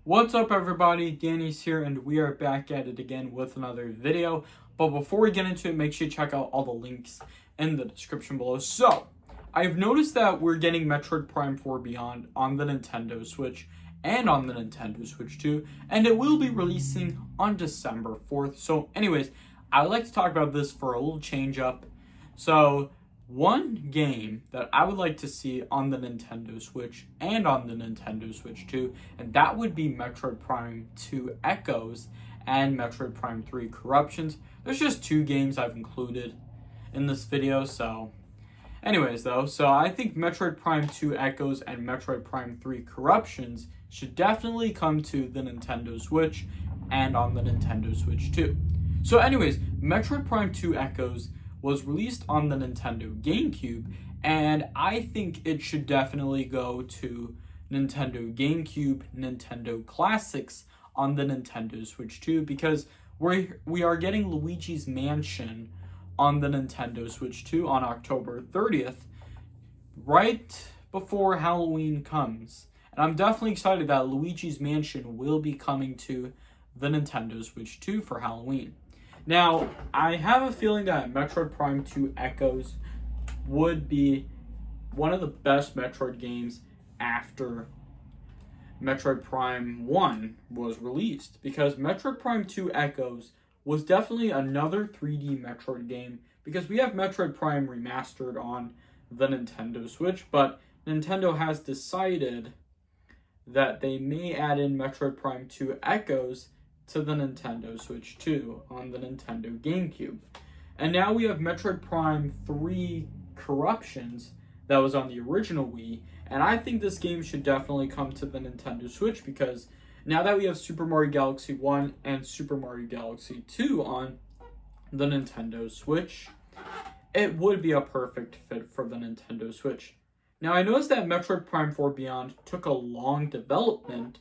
What's up everybody, Danny's here and we are back at it again with another video. But before we get into it, make sure you check out all the links in the description below. So, I've noticed that we're getting Metroid Prime 4 Beyond on the Nintendo Switch and on the Nintendo Switch 2, and it will be releasing on December 4th. So anyways, I'd like to talk about this for a little change up. So, one game that I would like to see on the Nintendo Switch and on the Nintendo Switch 2, and that would be Metroid Prime 2 Echoes and Metroid Prime 3 Corruptions. There's just two games I've included in this video, so anyways though, so I think Metroid Prime 2 Echoes and Metroid Prime 3 Corruptions should definitely come to the Nintendo Switch and on the Nintendo Switch 2. So anyways, Metroid Prime 2 Echoes was released on the Nintendo GameCube, and I think it should definitely go to Nintendo GameCube, Nintendo Classics on the Nintendo Switch 2, because we are getting Luigi's Mansion on the Nintendo Switch 2 on October 30th, right before Halloween comes. And I'm definitely excited that Luigi's Mansion will be coming to the Nintendo Switch 2 for Halloween. Now, I have a feeling that Metroid Prime 2 Echoes would be one of the best Metroid games after Metroid Prime 1 was released, because Metroid Prime 2 Echoes was definitely another 3D Metroid game, because we have Metroid Prime Remastered on the Nintendo Switch, but Nintendo has decided that they may add in Metroid Prime 2 Echoes to the Nintendo Switch 2 on the Nintendo GameCube. And now we have Metroid Prime 3 Corruptions that was on the original Wii, and I think this game should definitely come to the Nintendo Switch, because now that we have Super Mario Galaxy 1 and Super Mario Galaxy 2 on the Nintendo Switch, it would be a perfect fit for the Nintendo Switch. Now, I noticed that Metroid Prime 4 Beyond took a long development,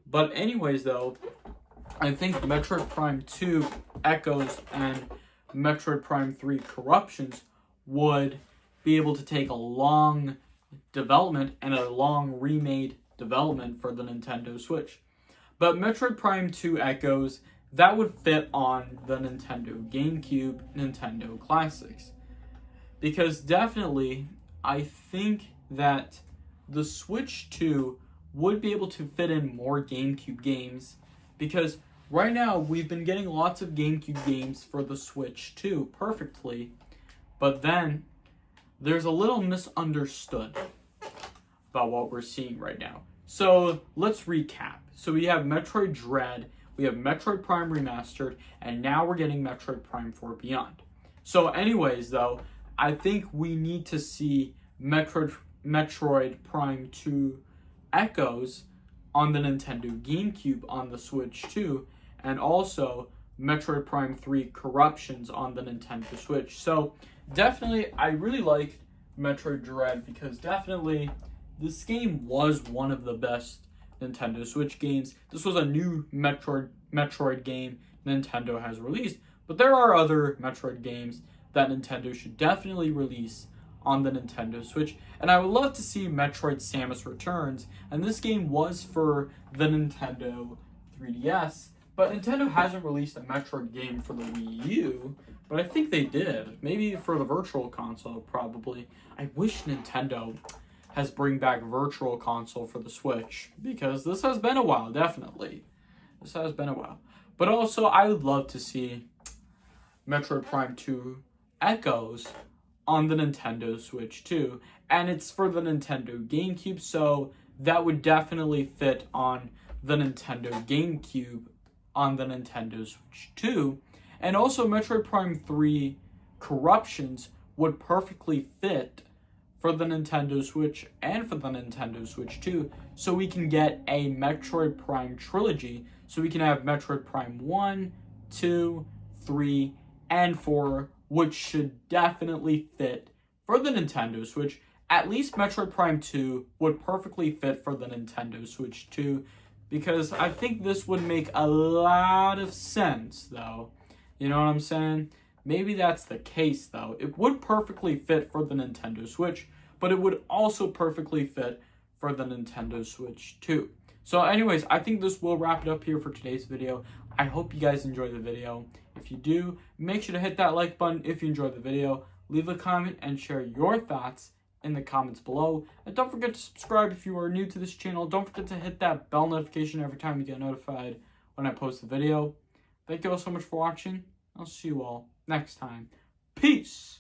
but anyways though, I think Metroid Prime 2 Echoes and Metroid Prime 3 Corruptions would be able to take a long development and a long remade development for the Nintendo Switch. But Metroid Prime 2 Echoes, that would fit on the Nintendo GameCube, Nintendo Classics. Because definitely, I think that the Switch 2 would be able to fit in more GameCube games, because right now we've been getting lots of GameCube games for the Switch 2 perfectly, but then there's a little misunderstood about what we're seeing right now. So let's recap. So we have Metroid Dread, we have Metroid Prime Remastered, and now we're getting Metroid Prime 4 Beyond. So anyways though, I think we need to see Metroid Prime 2 Echoes on the Nintendo GameCube on the Switch 2, and also Metroid Prime 3 Corruptions on the Nintendo Switch. So definitely, I really like Metroid Dread, because definitely this game was one of the best Nintendo Switch games. This was a new Metroid game Nintendo has released, but there are other Metroid games that Nintendo should definitely release on the Nintendo Switch, and I would love to see Metroid Samus Returns, and this game was for the Nintendo 3DS, but Nintendo hasn't released a Metroid game for the Wii U, but I think they did. Maybe for the Virtual Console, probably. I wish Nintendo has bring back Virtual Console for the Switch, because this has been a while, definitely. This has been a while. But also, I would love to see Metroid Prime 2 Echoes on the Nintendo Switch 2, and it's for the Nintendo GameCube, so that would definitely fit on the Nintendo GameCube on the Nintendo Switch 2, and also Metroid Prime 3 Corruptions would perfectly fit for the Nintendo Switch and for the Nintendo Switch 2, so we can get a Metroid Prime trilogy, so we can have Metroid Prime 1, 2, 3, and 4, which should definitely fit for the Nintendo Switch. At least Metroid Prime 2 would perfectly fit for the Nintendo Switch 2, because I think this would make a lot of sense, though. You know what I'm saying? Maybe that's the case, though. It would perfectly fit for the Nintendo Switch, but it would also perfectly fit for the Nintendo Switch 2. So anyways, I think this will wrap it up here for today's video. I hope you guys enjoyed the video. If you do, make sure to hit that like button if you enjoyed the video. Leave a comment and share your thoughts in the comments below. And don't forget to subscribe if you are new to this channel. Don't forget to hit that bell notification every time you get notified when I post a video. Thank you all so much for watching. I'll see you all next time. Peace!